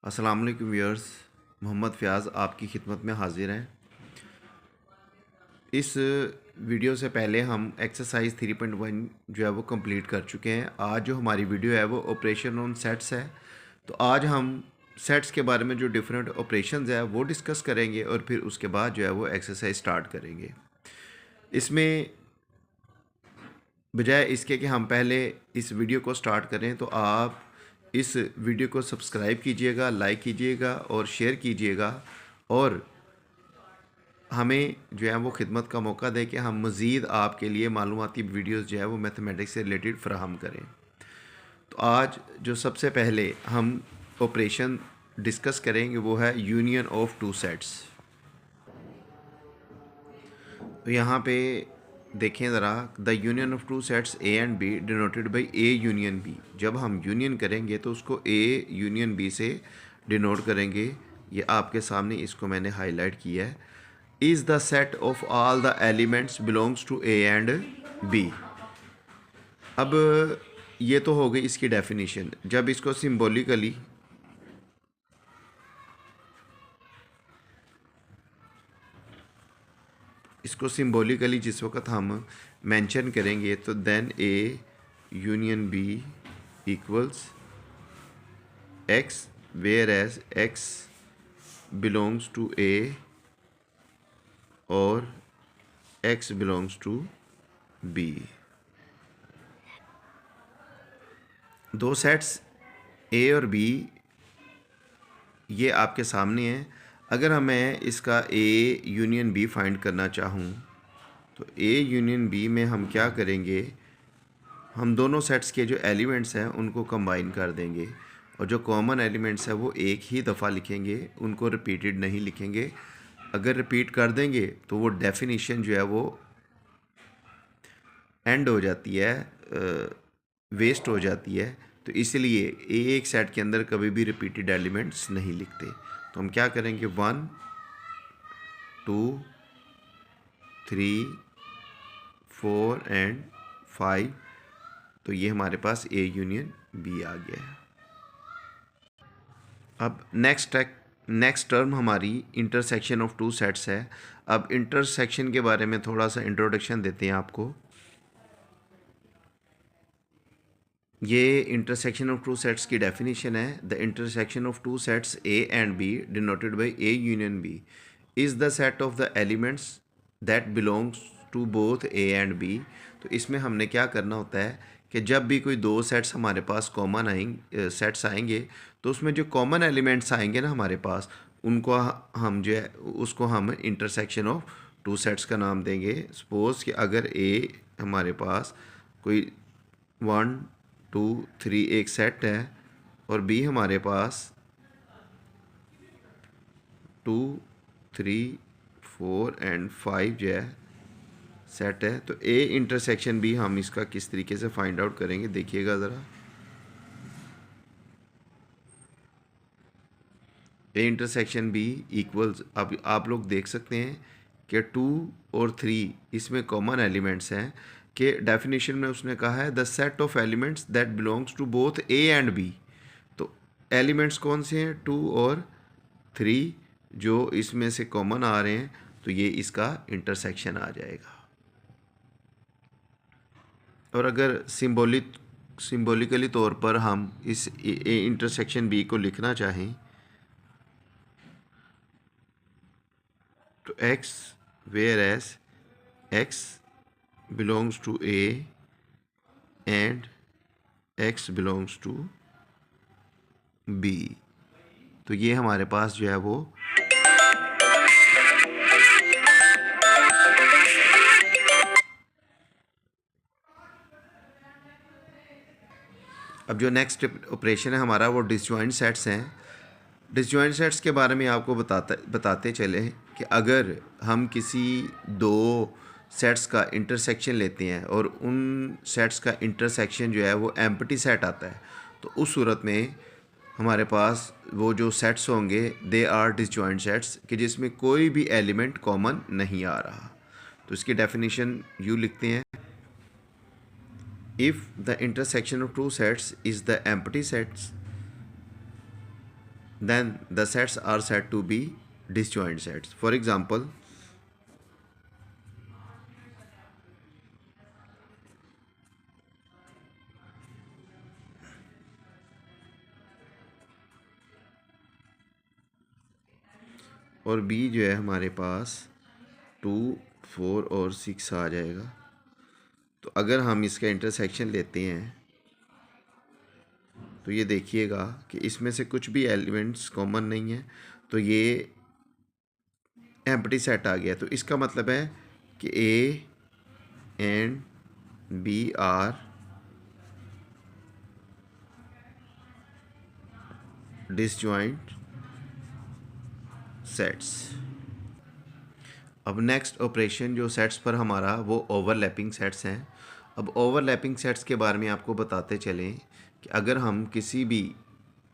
अस्सलाम वालेकुम व्यूअर्स, मोहम्मद फ़याज़ आपकी खिदमत में हाज़िर हैं। इस वीडियो से पहले हम एक्सरसाइज 3.1 जो है वो कंप्लीट कर चुके हैं। आज जो हमारी वीडियो है वो ऑपरेशन ऑन सेट्स है। तो आज हम सेट्स के बारे में जो डिफरेंट ऑपरेशंस है वो डिस्कस करेंगे और फिर उसके बाद जो है वो एक्सरसाइज स्टार्ट करेंगे। इसमें बजाय इसके कि हम पहले इस वीडियो को स्टार्ट करें तो आप इस वीडियो को सब्सक्राइब कीजिएगा, लाइक कीजिएगा और शेयर कीजिएगा और हमें जो है वो खिदमत का मौका दें कि हम मज़ीद आपके लिए मालूमाती वीडियोस जो है वो मैथमेटिक्स से रिलेटेड फ़राहम करें। तो आज जो सबसे पहले हम ऑपरेशन डिस्कस करेंगे वो है यूनियन ऑफ टू सेट्स। तो यहाँ पे देखें ज़रा, the union of two sets A and B denoted by A union B. जब हम यूनियन करेंगे तो उसको ए यूनियन बी से डिनोट करेंगे। ये आपके सामने इसको मैंने हाईलाइट किया है। Is the set of all the elements belongs to A and B. अब ये तो हो गई इसकी डेफिनेशन। जब इसको सिम्बोलिकली जिस वक्त हम मेंशन करेंगे तो then A union B equals X, whereas X belongs to A और x बिलोंग्स टू b। दो सेट्स a और b ये आपके सामने हैं। अगर मैं इसका a यूनियन b फाइंड करना चाहूँ तो a यूनियन b में हम क्या करेंगे, हम दोनों सेट्स के जो एलिमेंट्स हैं उनको कंबाइन कर देंगे और जो कॉमन एलिमेंट्स है वो एक ही दफ़ा लिखेंगे, उनको रिपीटेड नहीं लिखेंगे। अगर रिपीट कर देंगे तो वो डेफिनेशन जो है वो एंड हो जाती है, वेस्ट हो जाती है। तो इसलिए एक सेट के अंदर कभी भी रिपीटेड एलिमेंट्स नहीं लिखते। तो हम क्या करेंगे, 1 2 3 4 एंड 5। तो ये हमारे पास ए यूनियन बी आ गया है। अब नेक्स्ट टर्म हमारी इंटरसेक्शन ऑफ टू सेट्स है। अब इंटरसेक्शन के बारे में थोड़ा सा इंट्रोडक्शन देते हैं आपको। ये इंटरसेक्शन ऑफ टू सेट्स की डेफिनेशन है। The intersection of two sets A and B denoted by A union B is the set of the elements that belongs to both A and B. तो इसमें हमने क्या करना होता है कि जब भी कोई दो सेट्स हमारे पास कॉमन सेट्स आएंगे तो उसमें जो कॉमन एलिमेंट्स आएंगे ना हमारे पास, उनको हम जो है उसको हम इंटरसेक्शन ऑफ टू सेट्स का नाम देंगे। सपोज़ कि अगर ए हमारे पास कोई 1 2 3 एक सेट है और बी हमारे पास 2 3 4 एंड 5 जो है सेट है, तो ए इंटरसेक्शन बी हम इसका किस तरीके से फाइंड आउट करेंगे देखिएगा ज़रा। ए इंटरसेक्शन बी इक्वल्स, अब आप लोग देख सकते हैं कि 2 और 3 इसमें कॉमन एलिमेंट्स हैं कि डेफिनेशन में उसने कहा है the set of elements that belongs to both A and B. तो एलिमेंट्स कौन से हैं, 2 और 3 जो इसमें से कॉमन आ रहे हैं, तो ये इसका इंटरसेक्शन आ जाएगा। और अगर सिम्बोलिकली तौर पर हम इस ए इंटरसेक्शन बी को लिखना चाहें तो x where as x belongs to a and x belongs to b। तो ये हमारे पास जो है वो अब जो नेक्स्ट ऑपरेशन है हमारा वो डिसजॉइंट सेट्स हैं। डिसजॉइंट सेट्स के बारे में आपको बताते चले कि अगर हम किसी दो सेट्स का इंटरसेक्शन लेते हैं और उन सेट्स का इंटरसेक्शन जो है वो एम्प्टी सेट आता है, तो उस सूरत में हमारे पास वो जो सेट्स होंगे दे आर डिसजॉइंट सेट्स कि जिसमें कोई भी एलिमेंट कॉमन नहीं आ रहा। तो इसकी डेफिनेशन यूँ लिखते हैं, if the intersection of two sets is the empty sets then the sets are said to be disjoint sets. For example, और बी जो है हमारे पास 2, 4 और 6 आ जाएगा। तो अगर हम इसका इंटरसेक्शन लेते हैं तो ये देखिएगा कि इसमें से कुछ भी एलिमेंट्स कॉमन नहीं है, तो ये एम्प्टी सेट आ गया। तो इसका मतलब है कि A and B are disjoint sets. अब नेक्स्ट ऑपरेशन जो सेट्स पर हमारा वो ओवरलैपिंग सेट्स हैं। अब ओवरलैपिंग सेट्स के बारे में आपको बताते चलें कि अगर हम किसी भी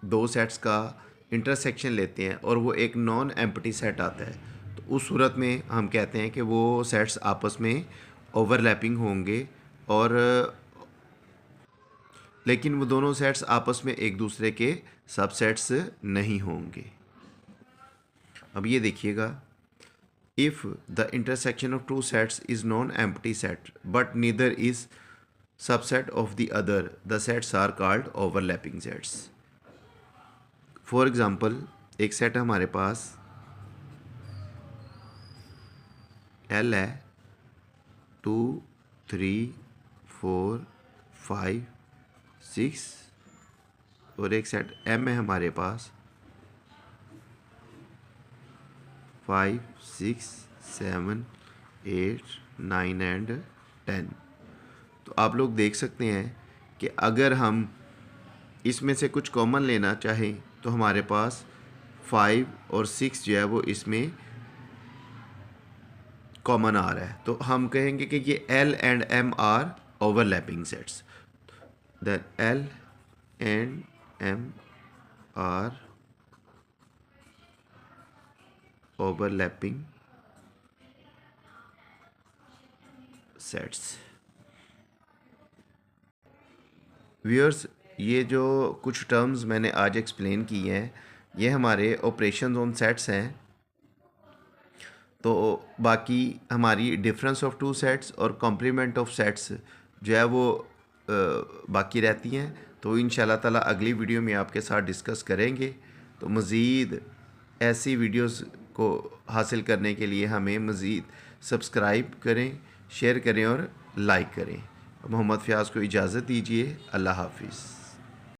दो सेट्स का इंटरसेक्शन लेते हैं और वो एक नॉन एम्प्टी सेट आता है, तो उस सूरत में हम कहते हैं कि वो सेट्स आपस में ओवरलैपिंग होंगे, और लेकिन वो दोनों सेट्स आपस में एक दूसरे के सबसेट्स नहीं होंगे। अब ये देखिएगा, if the intersection of two sets is non-empty set but neither is subset of the other, the sets are called overlapping sets. For example, एक सेट हमारे पास L है, 2, 3, 4, 5, 6, और एक सेट M है हमारे पास 5, 6, 7, 8, 9 एंड 10। तो आप लोग देख सकते हैं कि अगर हम इसमें से कुछ कॉमन लेना चाहें तो हमारे पास 5 और 6 जो है वो इसमें कॉमन आ रहा है, तो हम कहेंगे कि ये L and M are overlapping sets. Then L and M are overlapping sets. Viewers, ये जो कुछ टर्म्स मैंने आज एक्सप्लेन की हैं ये हमारे ऑपरेशंस ऑन सेट्स हैं। तो बाकी हमारी डिफरेंस ऑफ टू सेट्स और कॉम्प्लीमेंट ऑफ सेट्स जो है वो बाकी रहती हैं। तो इंशाल्लाह ताला अगली वीडियो में आपके साथ डिस्कस करेंगे। तो मज़ीद ऐसी वीडियोस को हासिल करने के लिए हमें मज़ीद सब्सक्राइब करें, शेयर करें और लाइक करें। मोहम्मद फ़याज़ को इजाज़त दीजिए। अल्लाह हाफिज़।